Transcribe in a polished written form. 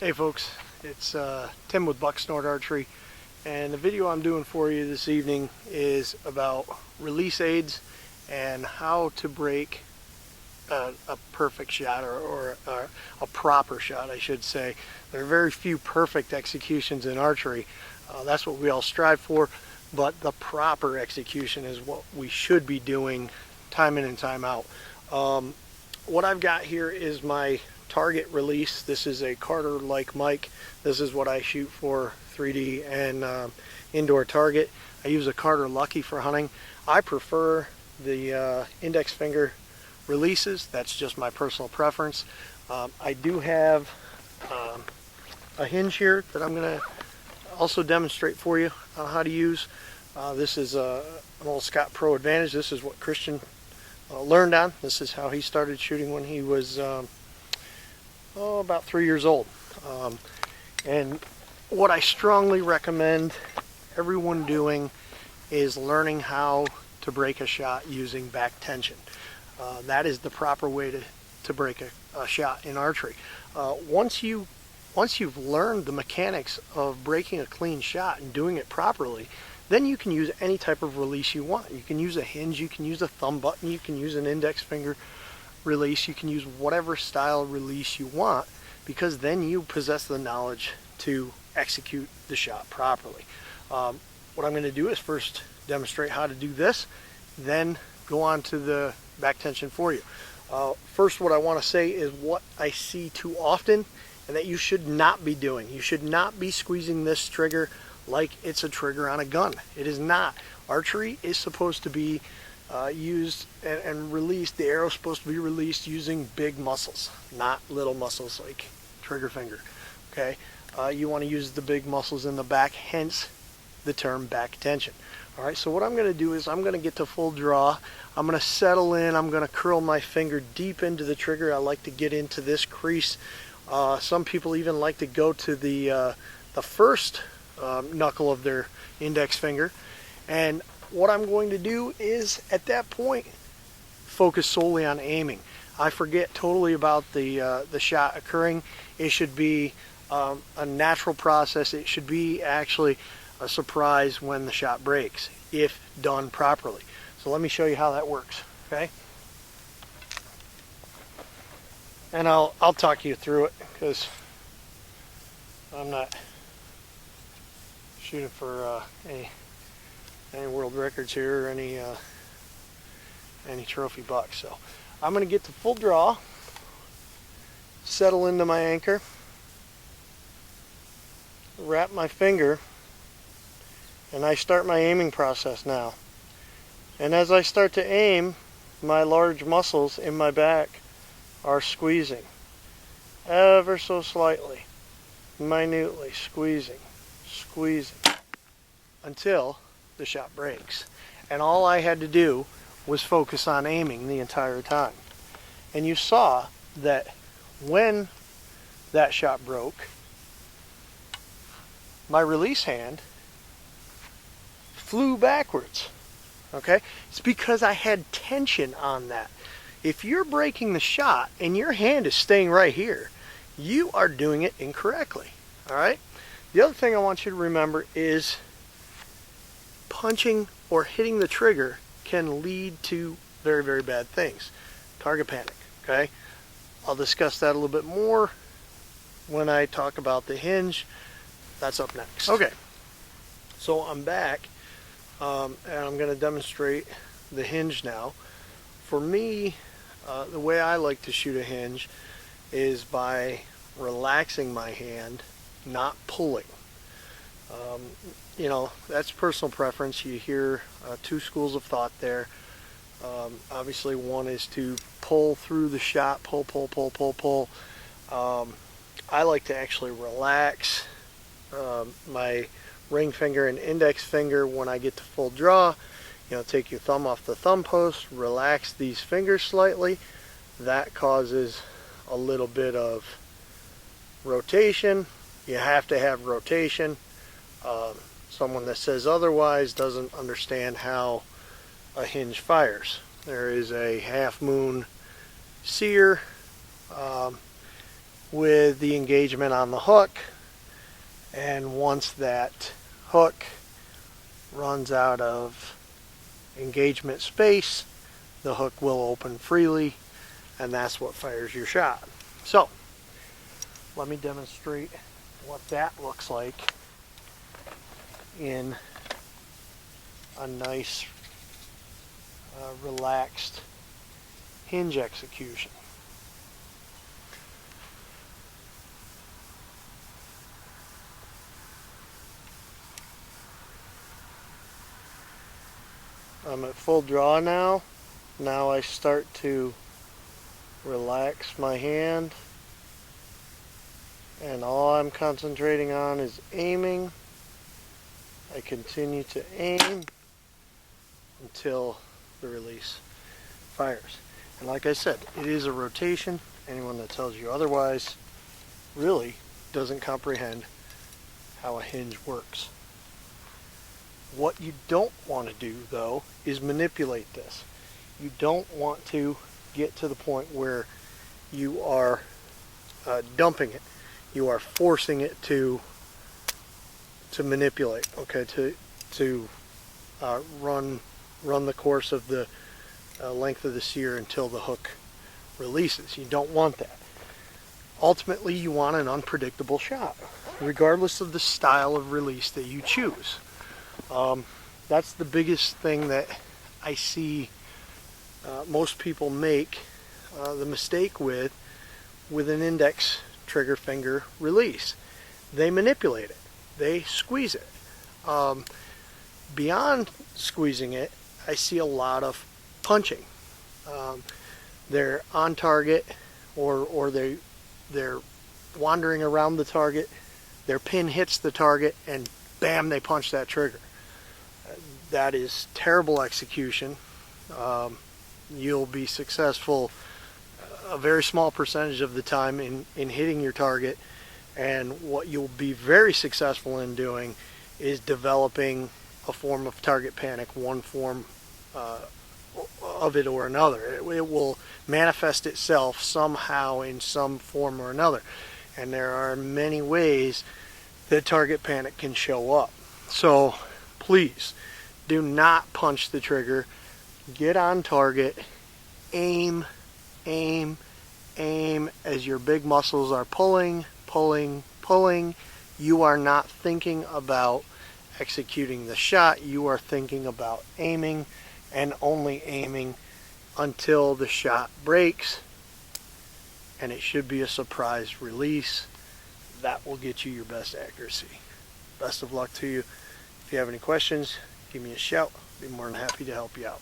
Hey folks, it's Tim with Bucksnort Archery, and the video I'm doing for you this evening is about release aids and how to break a perfect shot or a proper shot, I should say. There are very few perfect executions in archery. That's what we all strive for, but the proper execution is what we should be doing time in and time out. What I've got here is my target release. This is a Carter Like Mike. This is what I shoot for 3D and indoor target. I use a Carter Lucky for hunting. I prefer the index finger releases. That's just my personal preference. I do have a hinge here that I'm going to also demonstrate for you how to use. This is an old Scott Pro Advantage. This is what Christian learned on. This is how he started shooting when he was about 3 years old. And what I strongly recommend everyone doing is learning how to break a shot using back tension. That is the proper way to break a shot in archery. Once you've learned the mechanics of breaking a clean shot and doing it properly, then you can use any type of release you want. You can use a hinge, you can use a thumb button, you can use an index finger release, you can use whatever style release you want, because then you possess the knowledge to execute the shot properly. What I'm going to do is first demonstrate how to do this, then go on to the back tension for you. First, what I want to say is what I see too often and that you should not be doing. You should not be squeezing this trigger like it's a trigger on a gun. It is not. Archery is supposed to be used and released. The arrow is supposed to be released using big muscles, not little muscles like trigger finger. Okay, you want to use the big muscles in the back, hence the term back tension. All right, so what I'm going to do is I'm going to get to full draw. I'm going to settle in. I'm going to curl my finger deep into the trigger. I like to get into this crease. Some people even like to go to the first knuckle of their index finger, and what I'm going to do is at that point focus solely on aiming. I forget totally about the shot occurring. It should be a natural process. It should be actually a surprise when the shot breaks, if done properly. So let me show you how that works, okay? And I'll talk you through it, because I'm not shooting for any world records here or any trophy bucks. So I'm going to get to full draw, settle into my anchor, wrap my finger, and I start my aiming process now. And as I start to aim, my large muscles in my back are squeezing ever so slightly, minutely squeezing until the shot breaks. And all I had to do was focus on aiming the entire time. And you saw that when that shot broke, my release hand flew backwards. Okay? It's because I had tension on that. If you're breaking the shot and your hand is staying right here, you are doing it incorrectly. All right? The other thing I want you to remember is punching or hitting the trigger can lead to very, very bad things. Target panic, okay? I'll discuss that a little bit more when I talk about the hinge. That's up next. Okay, so I'm back, and I'm going to demonstrate the hinge now. For me, the way I like to shoot a hinge is by relaxing my hand, not pulling. You know, that's personal preference. You hear two schools of thought there. Obviously, one is to pull through the shot, pull. I like to actually relax my ring finger and index finger when I get to full draw. You know, take your thumb off the thumb post, relax these fingers slightly. That causes a little bit of rotation. You have to have rotation. Someone that says otherwise doesn't understand how a hinge fires. There is a half moon seer with the engagement on the hook, and once that hook runs out of engagement space, the hook will open freely, and that's what fires your shot. So let me demonstrate what that looks like in a nice relaxed hinge execution. I'm at full draw now. Now I start to relax my hand, and all I'm concentrating on is aiming. I continue to aim until the release fires. And like I said, it is a rotation. Anyone that tells you otherwise really doesn't comprehend how a hinge works. What you don't want to do, though, is manipulate this. You don't want to get to the point where you are dumping it. You are forcing it to manipulate, okay, to run the course of the length of the sear until the hook releases. You don't want that. Ultimately, you want an unpredictable shot, regardless of the style of release that you choose. That's the biggest thing that I see most people make the mistake with an index trigger finger release. They manipulate it. They squeeze it. Beyond squeezing it, I see a lot of punching. They're on target, or they're wandering around the target. Their pin hits the target, and bam, they punch that trigger. That is terrible execution. You'll be successful a very small percentage of the time in hitting your target, and what you'll be very successful in doing is developing a form of target panic, one form of it or another. It will manifest itself somehow in some form or another, and there are many ways that target panic can show up. So please do not punch the trigger. Get on target. Aim, aim, aim as your big muscles are pulling, pulling, pulling. You are not thinking about executing the shot. You are thinking about aiming, and only aiming until the shot breaks, and it should be a surprise release. That will get you your best accuracy. Best of luck to you. If you have any questions, give me a shout. I'll be more than happy to help you out.